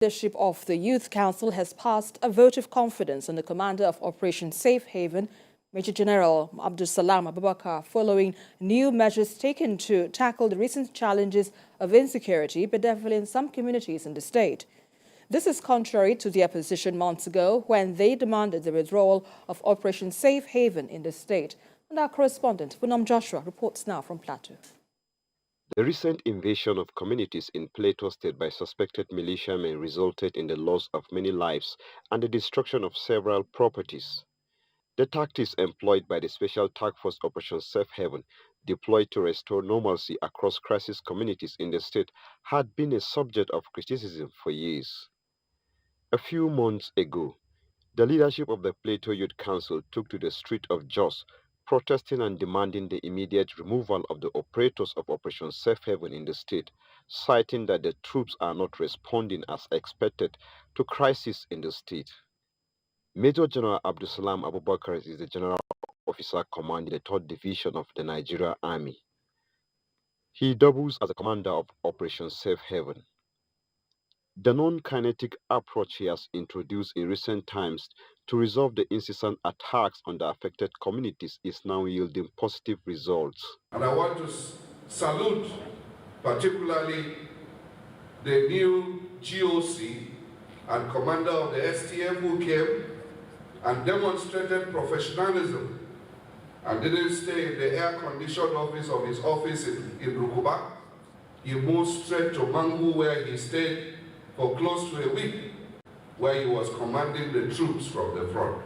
Leadership of the Youth Council has passed a vote of confidence on the commander of Operation Safe Haven, Major General Abdullsalam Abubakar, following new measures taken to tackle the recent challenges of insecurity bedeviling some communities in the state. This is contrary to their position months ago when they demanded the withdrawal of Operation Safe Haven in the state. And our correspondent, Joshua, reports now from Plateau. The recent invasion of communities in Plateau State by suspected militiamen resulted in the loss of many lives and the destruction of several properties. The tactics employed by the Special Task Force Operation Safe Haven, deployed to restore normalcy across crisis communities in the state, had been a subject of criticism for years. A few months ago, the leadership of the Plateau Youth Council took to the street of Jos, protesting and demanding the immediate removal of the operators of Operation Safe Haven in the state, citing that the troops are not responding as expected to crisis in the state. Major General Abdullsalam Abubakar is the general officer commanding the 3rd Division of the Nigeria Army. He doubles as the commander of Operation Safe Haven. The non-kinetic approach he has introduced in recent times to resolve the incessant attacks on the affected communities is now yielding positive results. And I want to salute particularly the new GOC and commander of the STF who came and demonstrated professionalism and didn't stay in the air-conditioned office of his office in Rukuba. He moved straight to Mangu, where he stayed for close to a week, where he was commanding the troops from the front.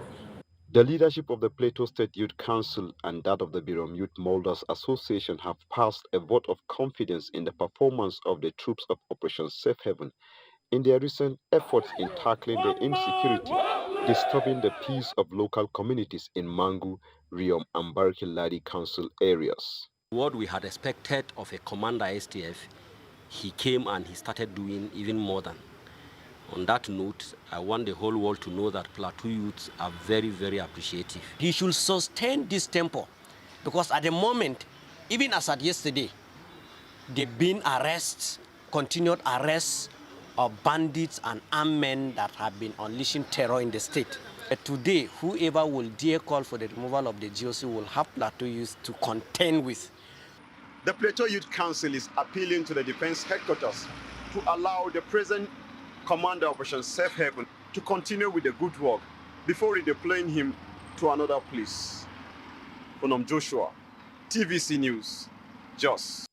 The leadership of the Plateau State Youth Council and that of the Birom Youth Molders Association have passed a vote of confidence in the performance of the troops of Operation Safe Haven in their recent efforts in tackling the insecurity, disturbing the peace of local communities in Mangu, Riom, and Barkiladi Council areas. What we had expected of a commander STF, he came and he started doing even more than. On that note, I want the whole world to know that Plateau youths are very, very appreciative. He should sustain this tempo because at the moment, even as at yesterday, there have been arrests, continued arrests of bandits and armed men that have been unleashing terror in the state. Today, whoever will dare call for the removal of the GOC will have Plateau youths to contend with. The Plateau Youth Council is appealing to the Defense Headquarters to allow the present commander of Operation Safe Haven to continue with the good work before redeploying him to another place. Joshua, TVC News, Jos.